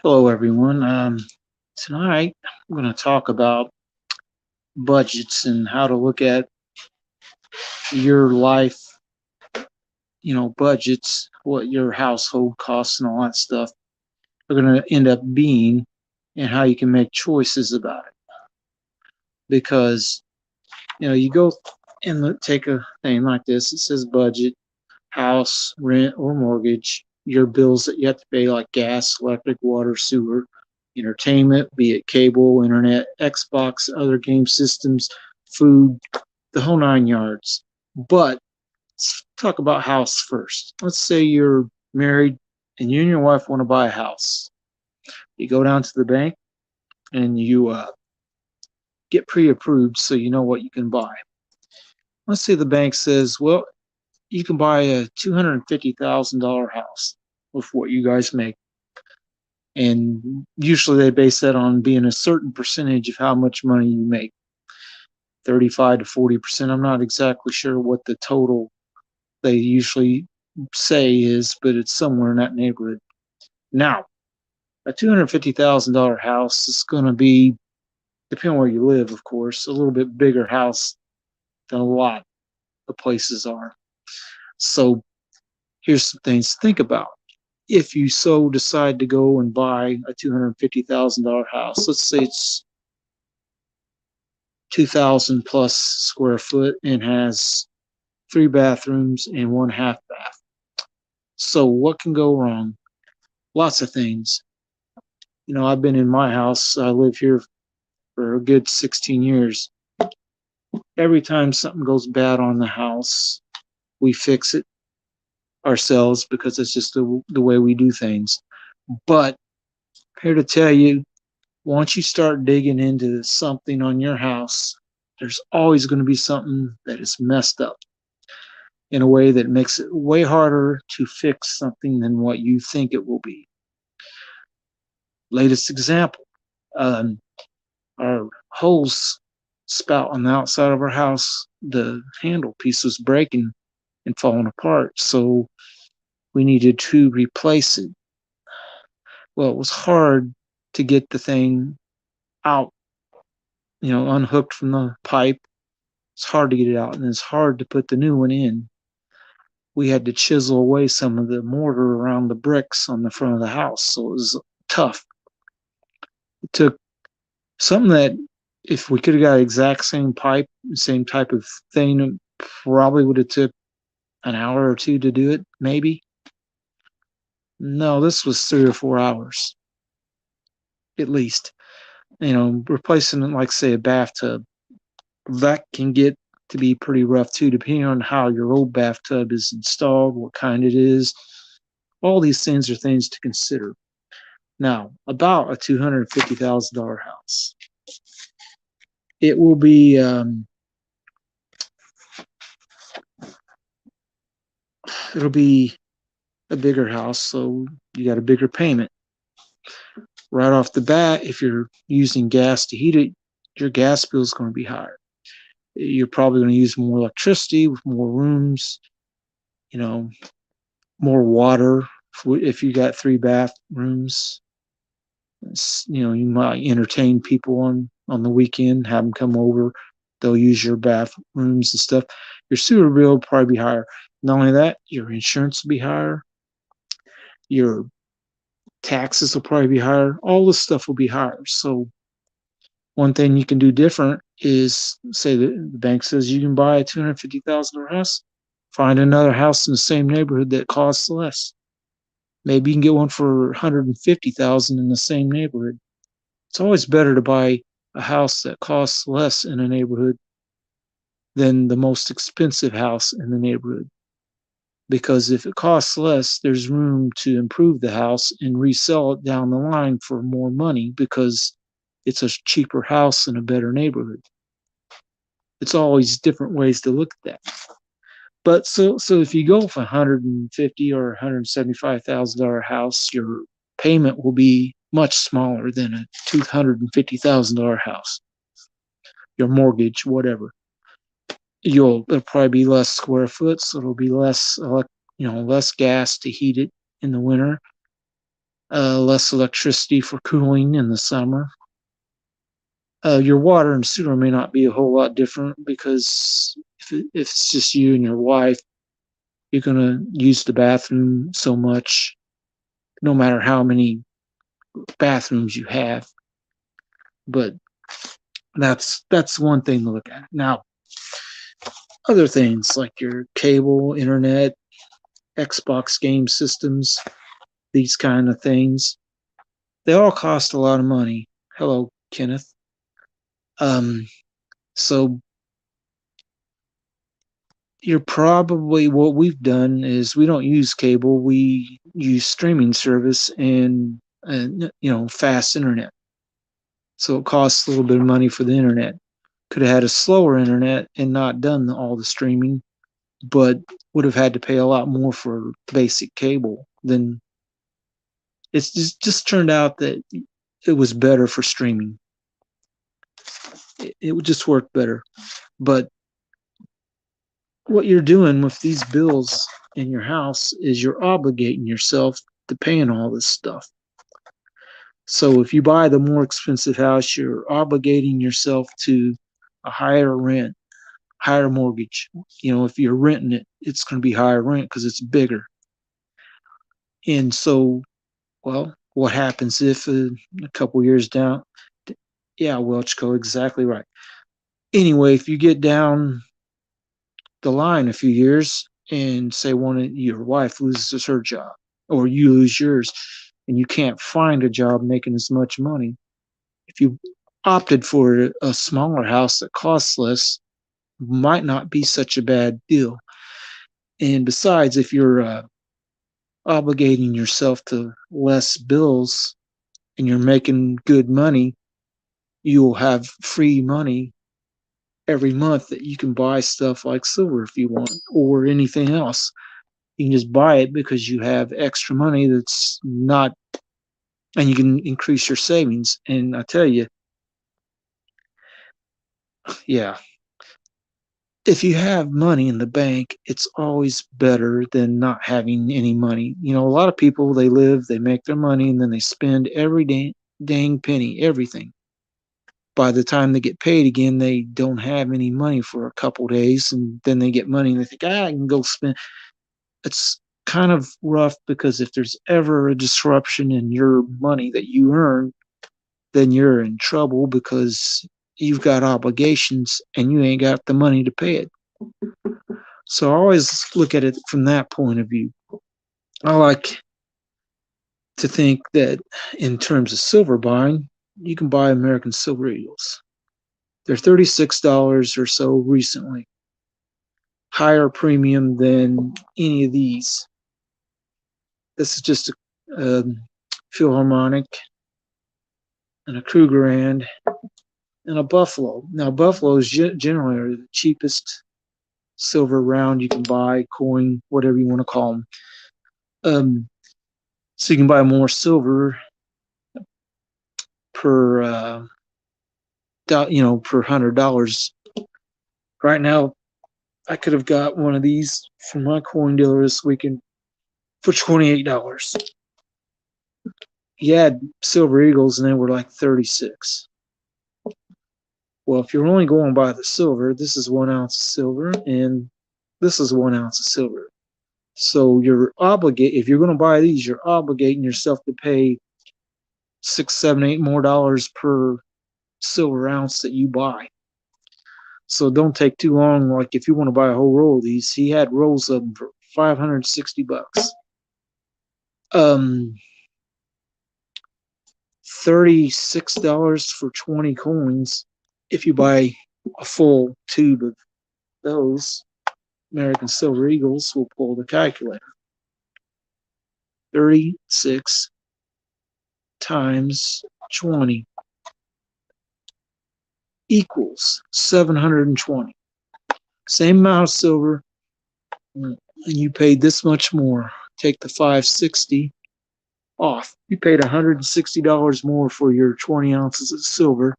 Hello, everyone. Tonight, I'm going to talk about budgets and how to look at your life, budgets, what your household costs, and all that stuff are going to end up being, and how you can make choices about it. Because, you go and take a thing like this, it says budget, house, rent, or mortgage, your bills that you have to pay, like gas, electric, water, sewer, entertainment, be it cable, internet, Xbox, other game systems, food, the whole nine yards. But let's talk about house first. Let's say you're married and you and your wife want to buy a house. You go down to the bank and you get pre-approved so you know what you can buy. Let's say the bank says, well, you can buy a $250,000 house with what you guys make. And usually they base that on being a certain percentage of how much money you make, 35 to 40%. I'm not exactly sure what the total they usually say is, but it's somewhere in that neighborhood. Now, a $250,000 house is going to be, depending where you live, of course, a little bit bigger house than a lot of places are. So here's some things to think about. If you so decide to go and buy a $250,000 house, let's say it's 2,000 plus square foot and has three bathrooms and one half bath. So what can go wrong? Lots of things. I've been in my house. I live here for a good 16 years. Every time something goes bad on the house, we fix it ourselves because it's just the way we do things. But here to tell you, once you start digging into something on your house, there's always going to be something that is messed up in a way that makes it way harder to fix something than what you think it will be. Latest example, um, our hose spout on the outside of our house, the handle piece was breaking and falling apart. So we needed to replace it. Well, it was hard to get the thing out, unhooked from the pipe. It's hard to get it out, and it's hard to put the new one in. We had to chisel away some of the mortar around the bricks on the front of the house, so it was tough. It took something that if we could have got exact same pipe, same type of thing, it probably would have took an hour or two to do it, maybe. No, this was 3 or 4 hours, at least. Replacing it like say a bathtub, that can get to be pretty rough too, depending on how your old bathtub is installed, what kind it is. All these things are things to consider. Now, about a $250,000 house, it will be it'll be a bigger house, so you got a bigger payment. Right off the bat, if you're using gas to heat it, your gas bill is going to be higher. You're probably going to use more electricity with more rooms, you know, more water. If you got three bathrooms, you might entertain people on the weekend, have them come over. They'll use your bathrooms and stuff. Your sewer bill will probably be higher. Not only that, your insurance will be higher. Your taxes will probably be higher. All this stuff will be higher. So one thing you can do different is say that the bank says you can buy a $250,000 house, find another house in the same neighborhood that costs less. Maybe you can get one for 150,000 in the same neighborhood. It's always better to buy a house that costs less in a neighborhood than the most expensive house in the neighborhood. Because if it costs less, there's room to improve the house and resell it down the line for more money because it's a cheaper house in a better neighborhood. It's always different ways to look at that. But so if you go for 150 or $175,000 house, your payment will be much smaller than a $250,000 house. Your mortgage, whatever, it'll probably be less square foot, so it'll be less less gas to heat it in the winter. less electricity for cooling in the summer. Your water and sewer may not be a whole lot different because if it's just you and your wife, you're going to use the bathroom so much, no matter how many bathrooms you have. But that's one thing to look at. Now, other things like your cable, internet, Xbox game systems, these kind of things, they all cost a lot of money. Hello, Kenneth. So you're probably what we've done is we don't use cable, we use streaming service and fast internet. So it costs a little bit of money for the internet. Could have had a slower internet and not done all the streaming, but would have had to pay a lot more for basic cable. Then it's just turned out that it was better for streaming. It would just work better. But what you're doing with these bills in your house is you're obligating yourself to paying all this stuff. So if you buy the more expensive house, you're obligating yourself to a higher rent, higher mortgage. If you're renting it, it's going to be higher rent because it's bigger. And so, well, what happens if a couple years down? Yeah, Welchco, exactly right. Anyway, if you get down the line a few years and say your wife loses her job or you lose yours and you can't find a job making as much money, if you opted for a smaller house that costs less, might not be such a bad deal. And besides, if you're obligating yourself to less bills and you're making good money, you'll have free money every month that you can buy stuff like silver if you want or anything else. You can just buy it because you have extra money that's not, and you can increase your savings. And I tell you, yeah, if you have money in the bank, it's always better than not having any money. A lot of people, they make their money and then they spend every dang penny, everything. By the time they get paid again, they don't have any money for a couple days, and then they get money and they think, I can go spend. It's kind of rough because if there's ever a disruption in your money that you earn, then you're in trouble because you've got obligations and you ain't got the money to pay it. So I always look at it from that point of view. I like to think that in terms of silver buying, you can buy American Silver Eagles. They're $36 or so recently. Higher premium than any of these. This is just a Philharmonic and a Krugerrand and a Buffalo. Now, Buffaloes generally are the cheapest silver round you can buy, coin, whatever you want to call them. So you can buy more silver per per $100. Right now, I could have got one of these from my coin dealer this weekend for $28. He had Silver Eagles and they were like 36. Well, if you're only going by the silver, this is 1 ounce of silver and this is 1 ounce of silver. So if you're going to buy these, you're obligating yourself to pay $6, $7, $8 more per silver ounce that you buy. So don't take too long. Like if you want to buy a whole roll of these, he had rolls of them for $560. $36 for 20 coins. If you buy a full tube of those, American Silver Eagles will pull the calculator. 36 times 20 equals 720. Same amount of silver, and you paid this much more. Take the 560 off. You paid $160 more for your 20 ounces of silver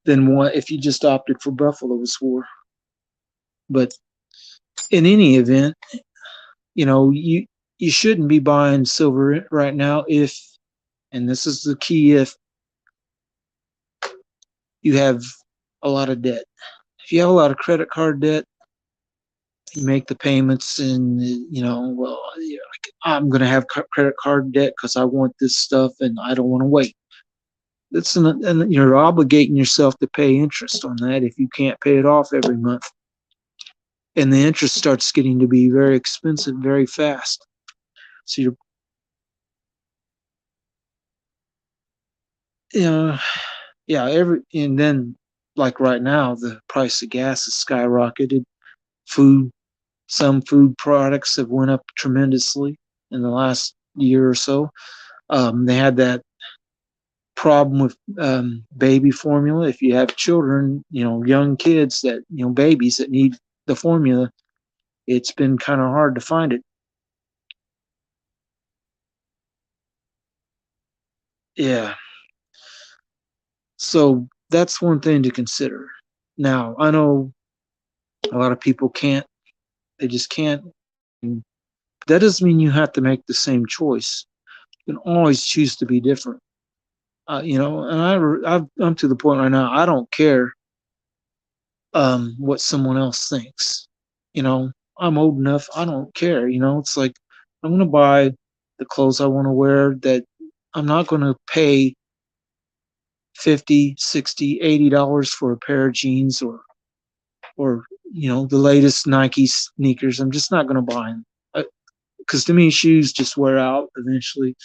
than what if you just opted for Buffalo's for. But in any event, you shouldn't be buying silver right now if, and this is the key, if you have a lot of debt. If you have a lot of credit card debt, you make the payments and, well, I'm going to have credit card debt because I want this stuff and I don't want to wait. And you're obligating yourself to pay interest on that if you can't pay it off every month. And the interest starts getting to be very expensive very fast. So you know, yeah, and then like right now, the price of gas has skyrocketed. Food, some food products have went up tremendously in the last year or so. They had that problem with baby formula. If you have children, young kids that, babies that need the formula, it's been kind of hard to find it. Yeah. So that's one thing to consider. Now, I know a lot of people can't, they just can't. That doesn't mean you have to make the same choice. You can always choose to be different. And I'm to the point right now, I don't care what someone else thinks. I'm old enough, I don't care. It's like I'm going to buy the clothes I want to wear, that I'm not going to pay 50, 60, $80 for a pair of jeans or the latest Nike sneakers. I'm just not going to buy them because to me shoes just wear out eventually.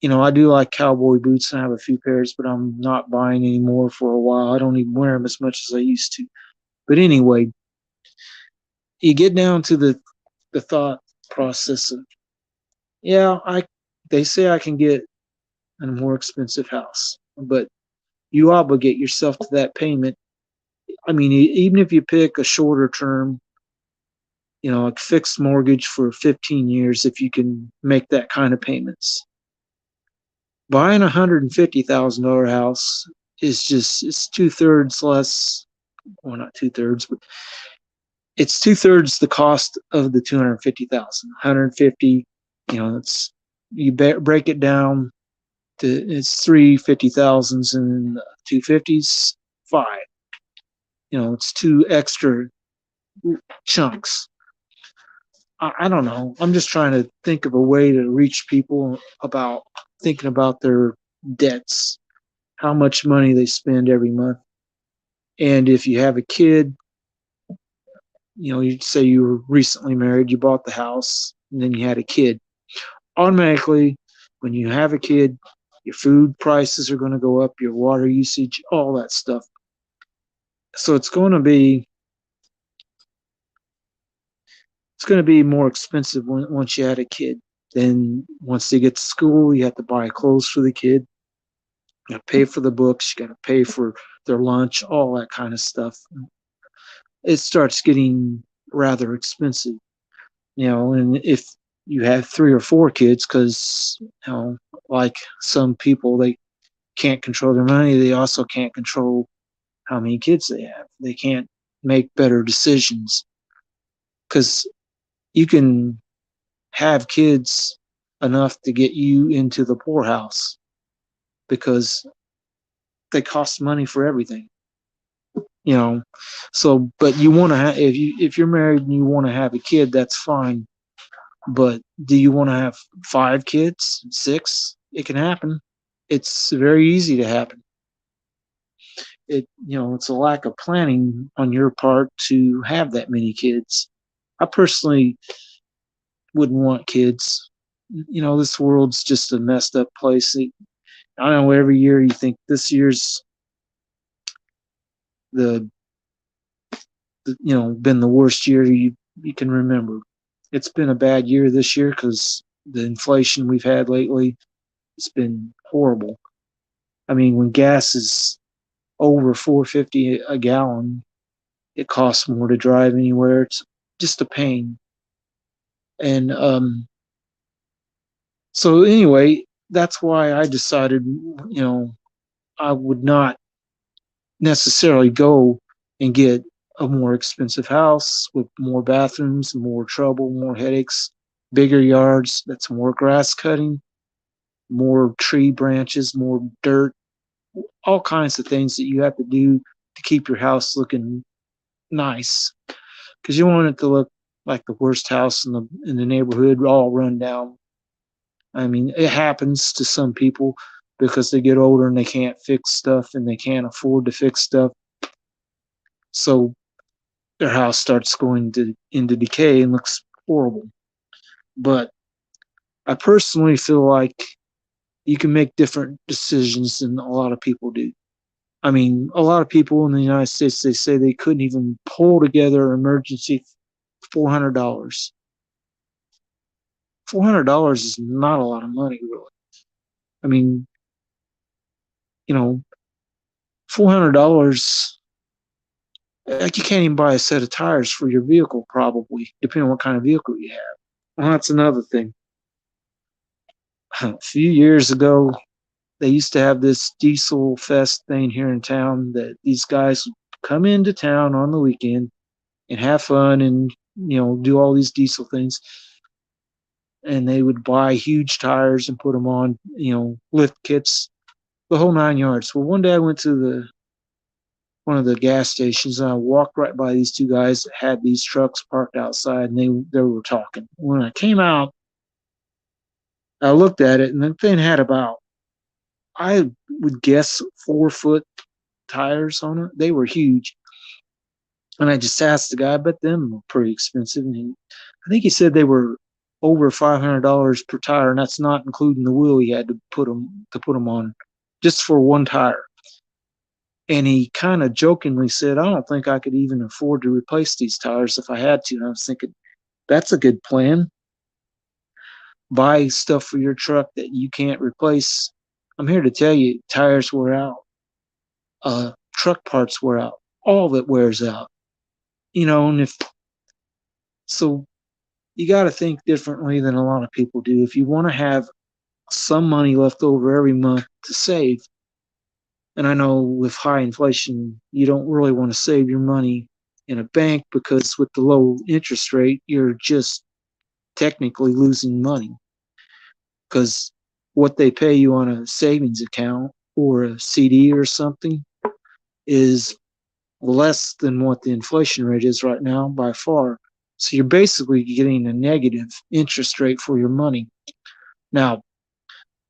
I do like cowboy boots and I have a few pairs, but I'm not buying any more for a while. I don't even wear them as much as I used to. But anyway, you get down to the thought process of, yeah, they say I can get a more expensive house, but you obligate yourself to that payment. I mean, even if you pick a shorter term, a fixed mortgage for 15 years, if you can make that kind of payments, buying $150,000 house it's 2/3 less. Well, not 2/3, but it's 2/3 the cost of the 250,000. 150, it's you break it down to it's 350,000s and 250s five. It's two extra chunks. I don't know. I'm just trying to think of a way to reach people about thinking about their debts, how much money they spend every month. And if you have a kid, you say you were recently married, you bought the house, and then you had a kid. Automatically, when you have a kid, your food prices are going to go up, your water usage, all that stuff. So it's going to be more expensive once you had a kid. Then once they get to school, you have to buy clothes for the kid. You got to pay for the books. You got to pay for their lunch, all that kind of stuff. It starts getting rather expensive, and if you have 3 or 4 kids, because, like some people, they can't control their money. They also can't control how many kids they have. They can't make better decisions because you can have kids enough to get you into the poorhouse because they cost money for everything. So but you want to have, if you're married and you want to have a kid, that's fine. But do you want to have 5 kids, 6? It can happen. It's very easy to happen. It's a lack of planning on your part to have that many kids. I personally wouldn't want kids. This world's just a messed up place. I don't know, every year you think this year's the, been the worst year you can remember. It's been a bad year this year because the inflation we've had lately, it's been horrible. I mean, when gas is over 4.50 a gallon, it costs more to drive anywhere. It's just a pain. And so anyway, that's why I decided, I would not necessarily go and get a more expensive house with more bathrooms, more trouble, more headaches. bigger yards. That's more grass cutting, more tree branches, more dirt, all kinds of things that you have to do to keep your house looking nice. Because you want it to look like the worst house in the neighborhood, all run down. I mean, it happens to some people because they get older and they can't fix stuff and they can't afford to fix stuff. So their house starts going into decay and looks horrible. But I personally feel like you can make different decisions than a lot of people do. I mean, a lot of people in the United States, they say they couldn't even pull together an emergency $400. $400 is not a lot of money, really. I mean, $400, like you can't even buy a set of tires for your vehicle, probably, depending on what kind of vehicle you have. Well, that's another thing. A few years ago, they used to have this diesel fest thing here in town that these guys would come into town on the weekend and have fun and do all these diesel things, and they would buy huge tires and put them on, lift kits, the whole 9 yards. Well, one day I went to the one of the gas stations and I walked right by these two guys that had these trucks parked outside, and they were talking. When I came out, I looked at it, and the thing had about, I would guess, 4 foot tires on it. They were huge. And I just asked the guy, but them were pretty expensive. And I think he said they were over $500 per tire, and that's not including the wheel he had to put them on, just for one tire. And he kind of jokingly said, "I don't think I could even afford to replace these tires if I had to." And I was thinking, that's a good plan. Buy stuff for your truck that you can't replace. I'm here to tell you, tires wear out, truck parts wear out, all of it wears out. And if so, you got to think differently than a lot of people do. If you want to have some money left over every month to save, and I know with high inflation, you don't really want to save your money in a bank because with the low interest rate, you're just technically losing money because what they pay you on a savings account or a CD or something is less than what the inflation rate is right now by far. So you're basically getting a negative interest rate for your money. Now,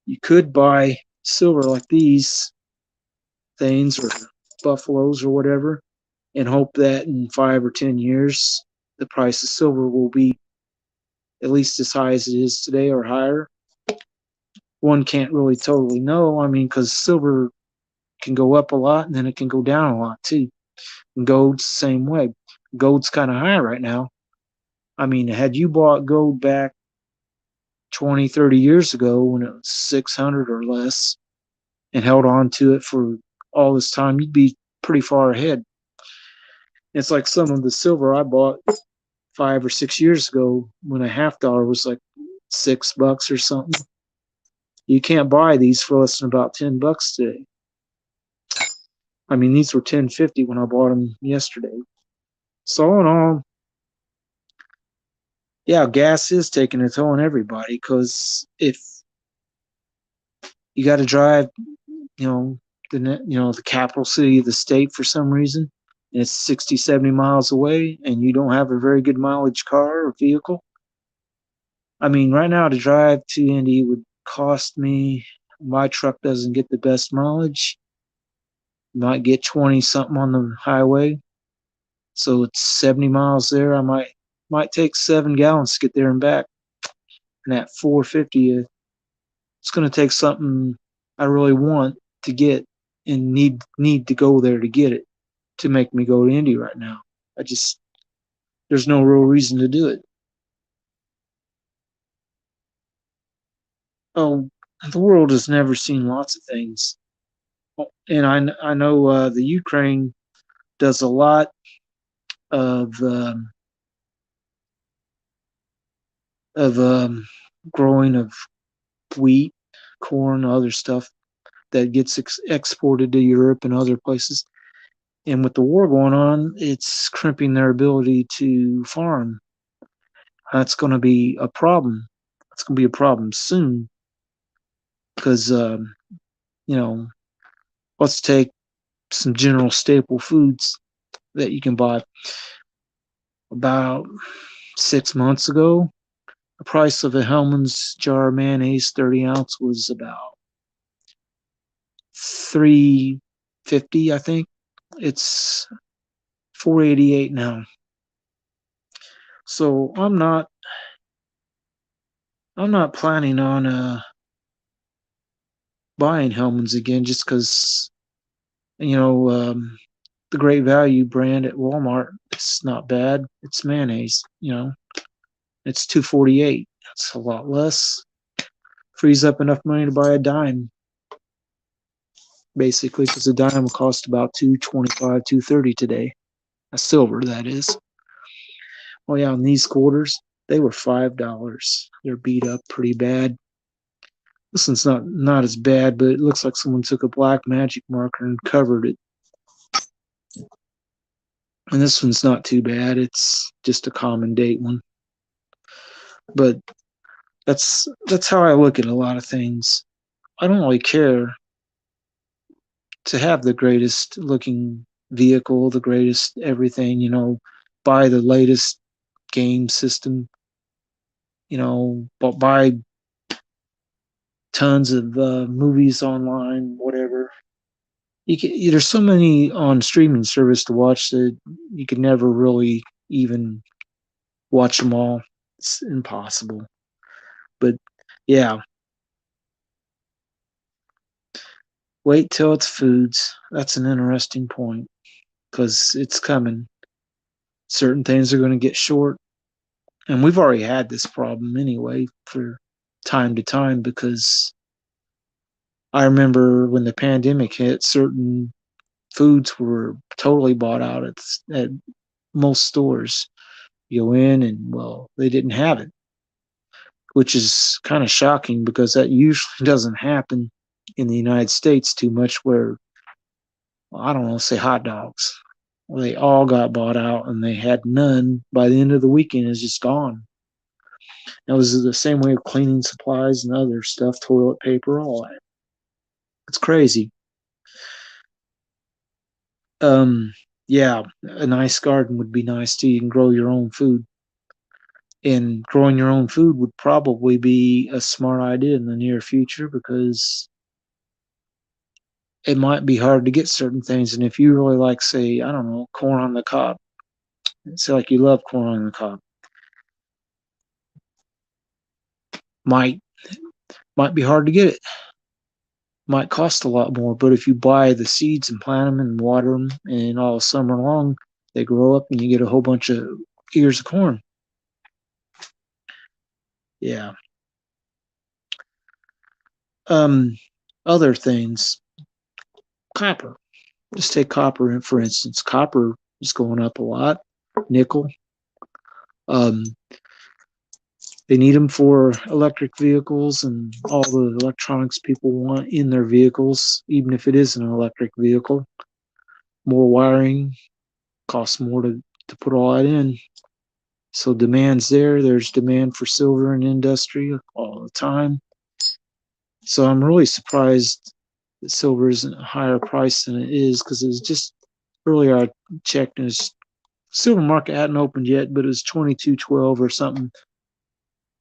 you could buy silver like these things or buffaloes or whatever and hope that in 5 or 10 years, the price of silver will be at least as high as it is today or higher. One can't really totally know. I mean, because silver can go up a lot and then it can go down a lot too. And gold's the same way. Gold's kind of high right now. I mean, had you bought gold back 20, 30 years ago when it was 600 or less and held on to it for all this time, you'd be pretty far ahead. It's like some of the silver I bought 5 or 6 years ago when a $0.50 was like $6 or something. You can't buy these for less than about $10 today. I mean, these were $10.50 when I bought them yesterday. So all in all, yeah, gas is taking a toll on everybody because if you got to drive, the capital city of the state for some reason, and it's 60, 70 miles away, and you don't have a very good mileage car or vehicle. I mean, right now to drive to Indy would cost me, my truck doesn't get the best mileage. Might get 20 something on the highway. So it's 70 miles there. I might take 7 gallons to get there and back. And at 450, it's going to take something I really want to get and need to go there to get it to make me go to Indy right now. There's no real reason to do it. Oh, the world has never seen lots of things. And I know the Ukraine does a lot of growing of wheat, corn, other stuff that gets exported to Europe and other places. And with the war going on, it's crimping their ability to farm. That's going to be a problem. It's going to be a problem soon because, you know, let's take some general staple foods that you can buy. About 6 months ago, the price of a Hellman's jar of mayonnaise, 30 ounce, was about 350, I think. It's 488 now. So I'm not planning on buying Hellman's again just because you know the Great Value brand at Walmart. It's not bad. It's mayonnaise. It's 248. That's a lot less. Frees up enough money to buy a dime, basically, because a dime will cost about 225, 230 today. A silver, that is. Oh yeah, and these quarters, they were $5. They're beat up pretty bad. This one's not as bad, but it looks like someone took a black magic marker and covered it. And this one's not too bad. It's just a common date one. But that's how I look at a lot of things. I don't really care to have the greatest looking vehicle, the greatest everything, buy the latest game system, but buy tons of movies online, whatever. There's so many on streaming service to watch that you can never really even watch them all. It's impossible. But yeah, wait till it's foods. That's an interesting point because it's coming. Certain things are going to get short, and we've already had this problem anyway for time to time because I remember when the pandemic hit, certain foods were totally bought out at most stores. You go in and, well, they didn't have it, which is kind of shocking because that usually doesn't happen in the United States too much where, well, I don't know, say hot dogs. Well, they all got bought out and they had none by the end of the weekend. It's just gone. It was the same way with cleaning supplies and other stuff, toilet paper, all that. It's crazy. Um, yeah, a nice garden would be nice too. You can grow your own food. And growing your own food would probably be a smart idea in the near future because it might be hard to get certain things. And if you really like, say, I don't know, corn on the cob, say like you love corn on the cob, might might be hard to get it. Might cost a lot more, but if you buy the seeds and plant them and water them, and all summer long they grow up, and you get a whole bunch of ears of corn. Yeah. Um, Other things, copper. Just take copper for instance. Copper is going up a lot. Nickel. Um, they need them for electric vehicles and all the electronics people want in their vehicles, even if it is an electric vehicle. More wiring costs more to put all that in. So demand's there. There's demand for silver in industry all the time. So I'm really surprised that silver isn't a higher price than it is because it was just earlier I checked and silver market hadn't opened yet, but it was 22.12 or something.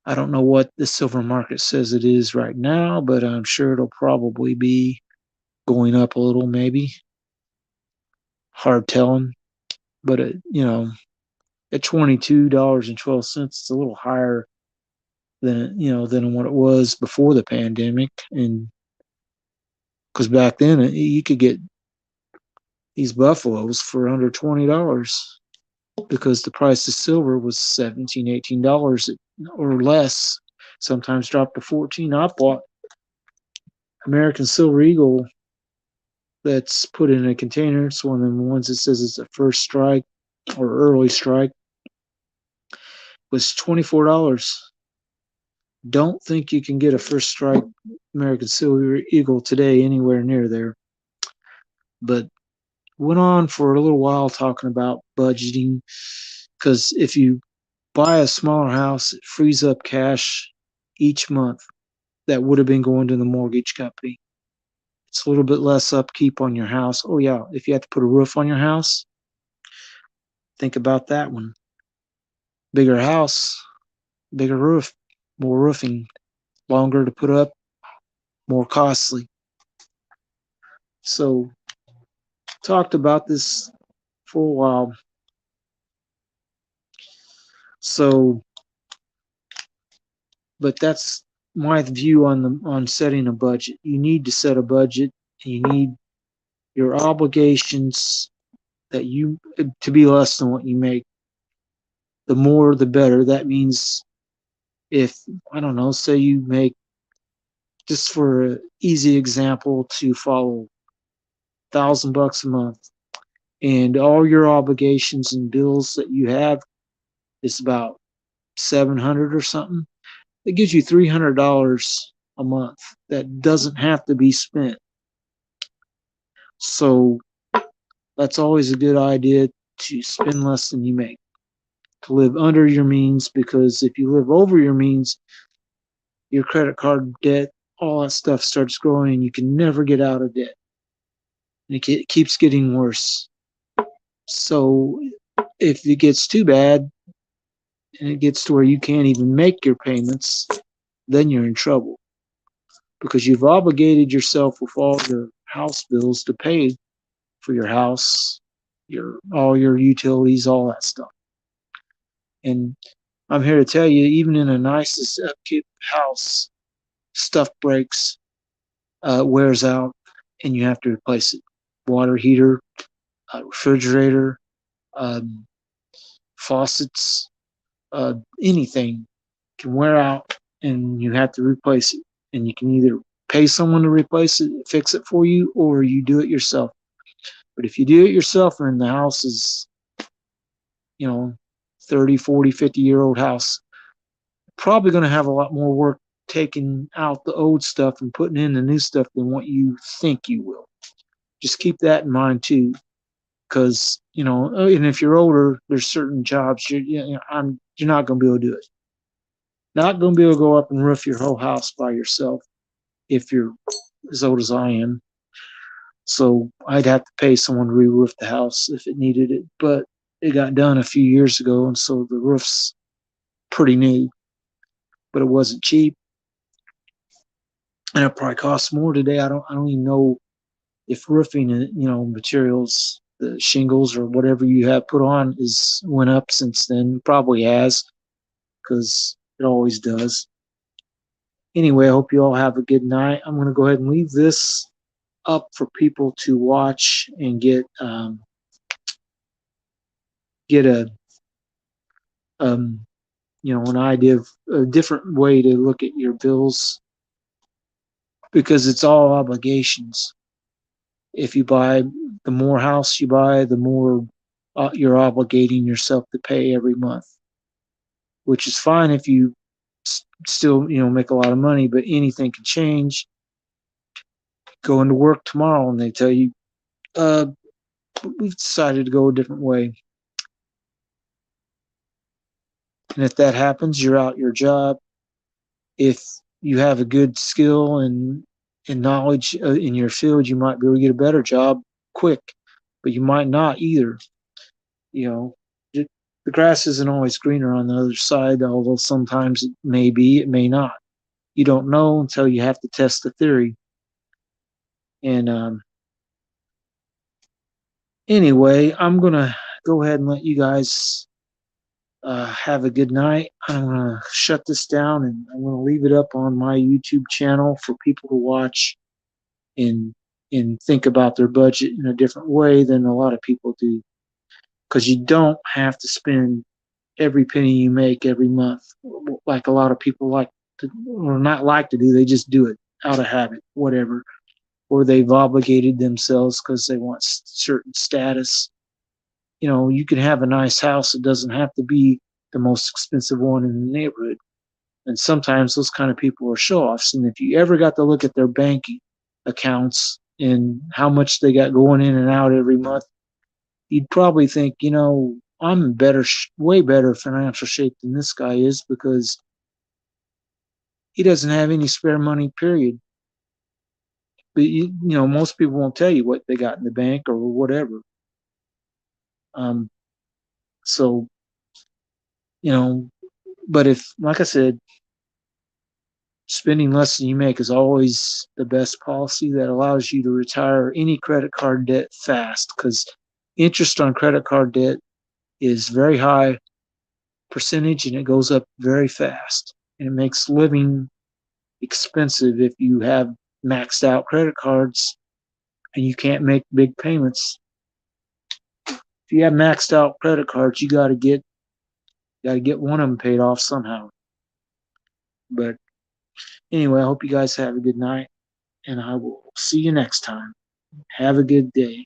I don't know what the silver market says it is right now, but I'm sure it'll probably be going up a little, maybe. Hard telling, but at $22.12, it's a little higher than what it was before the pandemic, and because back then you could get these buffaloes for under $20 because the price of silver was $17, $18 or less. Sometimes dropped to 14. I bought American Silver Eagle that's put in a container. It's one of the ones that says it's a first strike or early strike. It was $24. Don't think you can get a first strike American Silver Eagle today anywhere near there. But went on for a little while talking about budgeting because if you buy a smaller house. It frees up cash each month that would have been going to the mortgage company. It's a little bit less upkeep on your house. Oh yeah, if you have to put a roof on your house, think about that one. Bigger house, bigger roof, more roofing, longer to put up, more costly. So talked about this for a while. So, but that's my view on setting a budget. You need to set a budget. You need your obligations that you to be less than what you make. The more, the better. That means if I don't know, say you make, just for an easy example to follow, $1,000 a month, and all your obligations and bills that you have is about 700 or something. It gives you $300 a month that doesn't have to be spent. So that's always a good idea, to spend less than you make, to live under your means, because if you live over your means, your credit card debt, all that stuff starts growing and you can never get out of debt. And it keeps getting worse. So if it gets too bad and it gets to where you can't even make your payments, then you're in trouble, because you've obligated yourself with all your house bills to pay for your house, all your utilities, all that stuff. And I'm here to tell you, even in the nicest upkeep house, stuff breaks, wears out, and you have to replace it. Water heater, refrigerator, um, faucets, anything can wear out, and you have to replace it. And you can either pay someone to replace it, fix it for you, or you do it yourself. But if you do it yourself and the house is, 30, 40, 50-year-old house, probably going to have a lot more work taking out the old stuff and putting in the new stuff than what you think you will. Just keep that in mind too, because and if you're older, there's certain jobs you're not going to be able to do it. Not going to be able to go up and roof your whole house by yourself if you're as old as I am. So I'd have to pay someone to re-roof the house if it needed it, but it got done a few years ago, and so the roof's pretty new, but it wasn't cheap, and it probably costs more today. I don't even know if roofing, materials, the shingles or whatever you have put on is went up since then. Probably has, because it always does. Anyway, I hope you all have a good night. I'm going to go ahead and leave this up for people to watch and get an idea of a different way to look at your bills, because it's all obligations. If you buy, the more house you buy, the more you're obligating yourself to pay every month, which is fine if you still make a lot of money, but anything can change. Go into work tomorrow and they tell you, we've decided to go a different way. And if that happens, you're out your job. If you have a good skill and knowledge in your field, you might be able to get a better job quick, but you might not either. The grass isn't always greener on the other side, although sometimes it may be, it may not. You don't know until you have to test the theory. And anyway, I'm going to go ahead and let you guys have a good night. I'm going to shut this down, and I'm going to leave it up on my YouTube channel for people to watch and think about their budget in a different way than a lot of people do. Because you don't have to spend every penny you make every month like a lot of people like to, or not like to do. They just do it out of habit, whatever. Or they've obligated themselves because they want certain status. You can have a nice house. It doesn't have to be the most expensive one in the neighborhood. And sometimes those kind of people are show-offs. And if you ever got to look at their banking accounts and how much they got going in and out every month, you'd probably think, I'm in better, way better financial shape than this guy is because he doesn't have any spare money, period. But most people won't tell you what they got in the bank or whatever. Um, so, you know, but if, like I said, spending less than you make is always the best policy that allows you to retire any credit card debt fast because interest on credit card debt is very high percentage and it goes up very fast. And it makes living expensive if you have maxed out credit cards and you can't make big payments. If you have maxed out credit cards, you got to get one of them paid off somehow. But anyway, I hope you guys have a good night and I will see you next time. Have a good day.